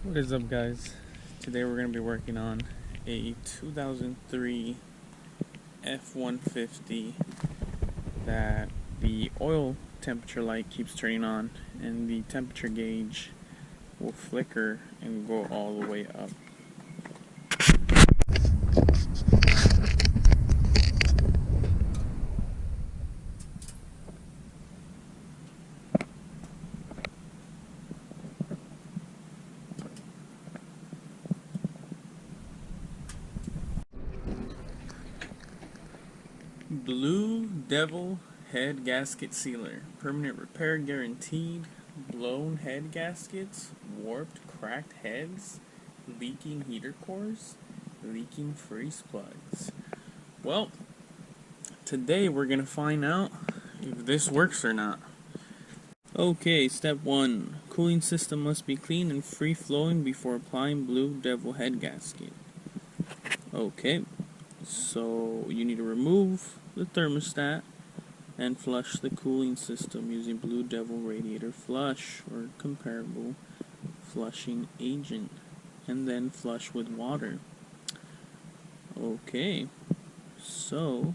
What is up, guys? Today we're going to be working on a 2003 F150 that the oil temperature light keeps turning on and the temperature gauge will flicker and go all the way up. Blue Devil head gasket sealer. Permanent repair guaranteed. Blown head gaskets. Warped, cracked heads. Leaking heater cores. Leaking freeze plugs. Well, today we're going to find out if this works or not. Okay, step 1. Cooling system must be clean and free flowing before applying Blue Devil head gasket. Okay. So you need to remove the thermostat and flush the cooling system using Blue Devil radiator flush or comparable flushing agent, and then flush with water. Okay, so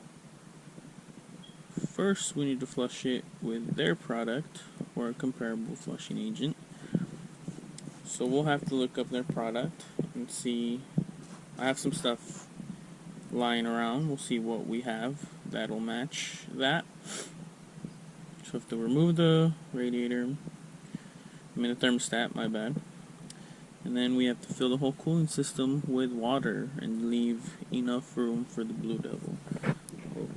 first we need to flush it with their product or a comparable flushing agent. So we'll have to look up their product and see. I have some stuff lying around. We'll see what we have that'll match that. So have to remove the radiator, the thermostat, my bad. And then we have to fill the whole cooling system with water and leave enough room for the Blue Devil.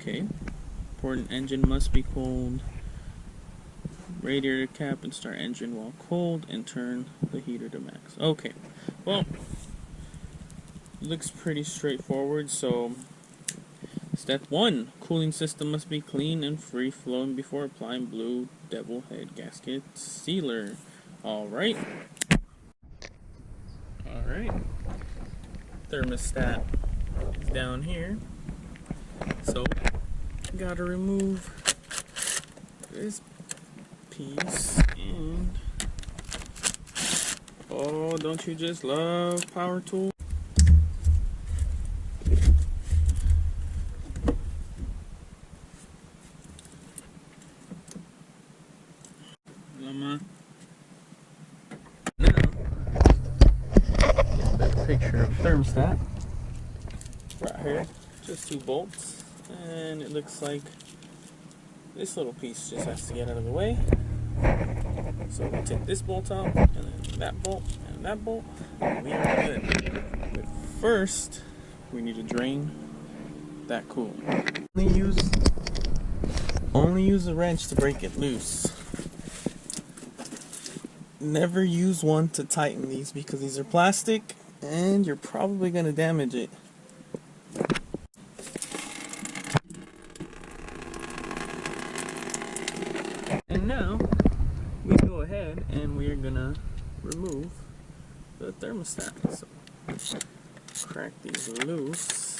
Okay. Important engine must be cold. Radiator cap and start engine while cold and turn the heater to max. Okay. Well, looks pretty straightforward. So step 1, cooling system must be clean and free flowing before applying Blue Devil head gasket sealer. Alright, thermostat is down here, so gotta remove this piece. And oh, don't you just love power tools? Now, get a better picture of the thermostat. Right here, just 2 bolts, and it looks like this little piece just has to get out of the way. So we take this bolt out, and then that bolt, and that bolt, and we are good. But first, we need to drain that coolant. Only use a wrench to break it loose. Never use one to tighten these because these are plastic and you're probably going to damage it. And now we go ahead and we are going to remove the thermostat. So crack these loose.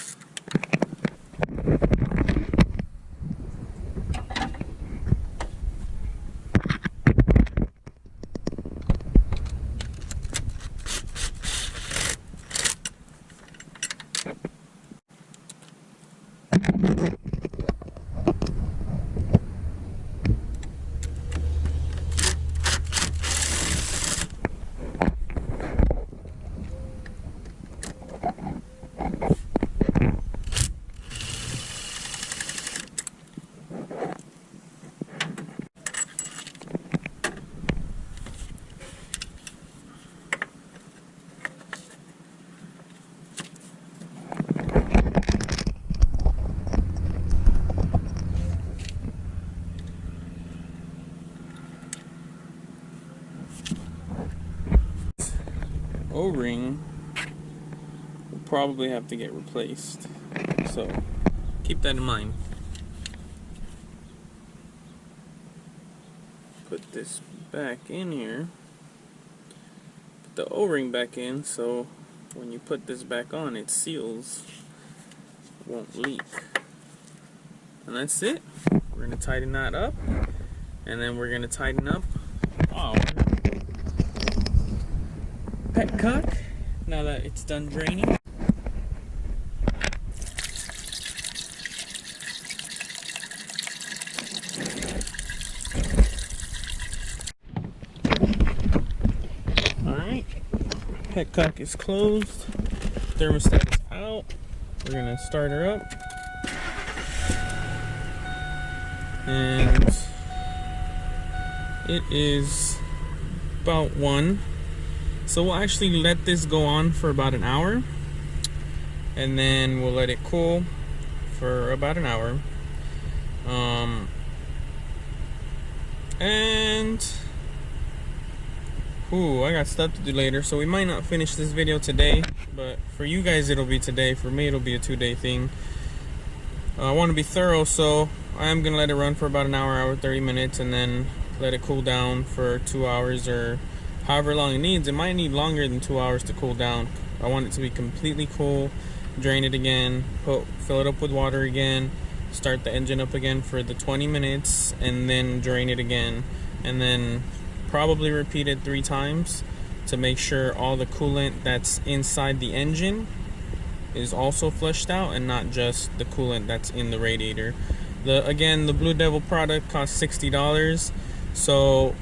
O-ring will probably have to get replaced, so keep that in mind. Put this back in here, put the O-ring back in, so when you put this back on it seals, it won't leak. And that's it. We're going to tighten that up, and then we're going to tighten up our petcock now that it's done draining. Alright, petcock is closed, thermostat is out. We're gonna start her up. And it is about 1. So we'll actually let this go on for about an hour, and then we'll let it cool for about an hour. I got stuff to do later, so we might not finish this video today, but for you guys it'll be today. For me it'll be a 2-day thing. I want to be thorough, so I am gonna let it run for about an hour, 30 minutes, and then let it cool down for 2 hours or however long it needs. It might need longer than 2 hours to cool down. I want it to be completely cool. Drain it again, fill it up with water again, start the engine up again for the 20 minutes, and then drain it again, and then probably repeat it 3 times to make sure all the coolant that's inside the engine is also flushed out and not just the coolant that's in the radiator. Again, the Blue Devil product costs $60, so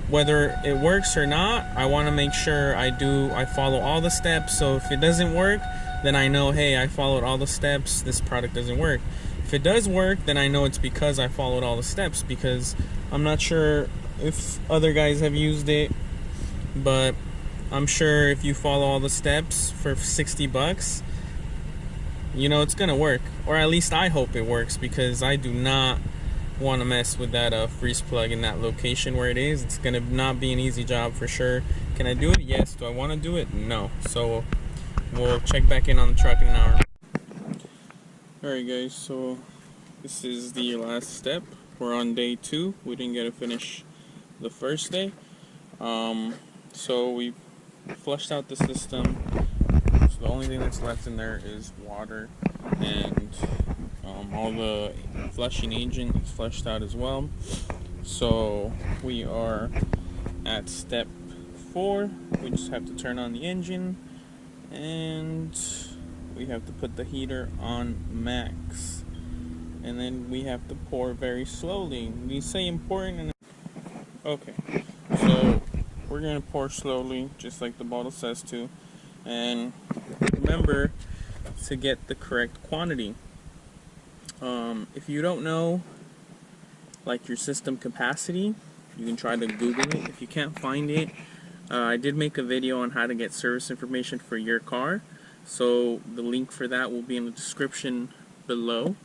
whether it works or not, I want to make sure I follow all the steps. So if it doesn't work, then I know, hey, I followed all the steps, this product doesn't work. If it does work, then I know it's because I followed all the steps, because I'm not sure if other guys have used it, but I'm sure if you follow all the steps for $60, you know it's gonna work, or at least I hope it works, because I do not want to mess with that freeze plug in that location where it is. It's gonna not be an easy job for sure. Can I do it? Yes. Do I want to do it? No. So we'll check back in on the truck in an hour. Alright guys, so this is the last step. We're on day 2. We didn't get to finish the first day. So we flushed out the system. So the only thing that's left in there is water, and all the flushing agent is flushed out as well. So we are at step 4. We just have to turn on the engine, and we have to put the heater on max, and then we have to pour very slowly. We say important, and okay, so we're gonna pour slowly just like the bottle says to, and remember to get the correct quantity. If you don't know like your system capacity, you can try to Google it. If you can't find it, I did make a video on how to get service information for your car, so the link for that will be in the description below.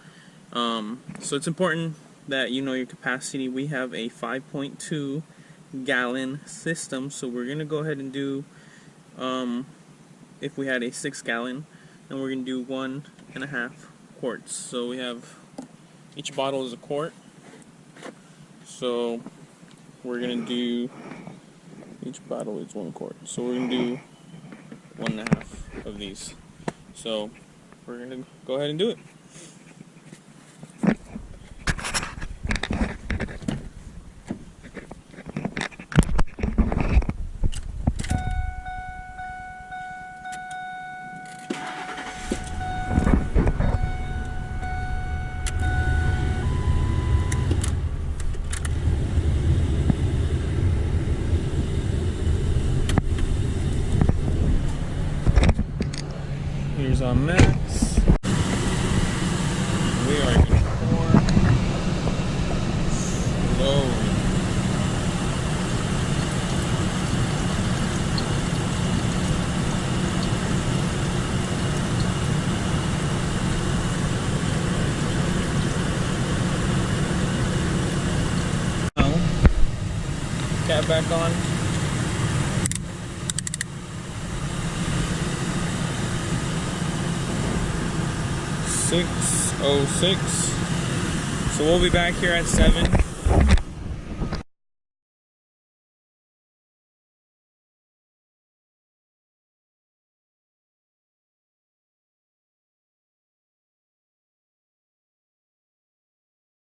So it's important that you know your capacity. We have a 5.2 gallon system, so we're gonna go ahead and do, if we had a 6 gallon, then we're gonna do 1.5 quarts. So we have, each bottle is a quart, so we're gonna do, each bottle is 1 quart, so we're gonna do 1.5 of these. So we're gonna go ahead and do it. Here's our max. We are going to pour slowly. Now, cap back on. 6:06. So we'll be back here at 7.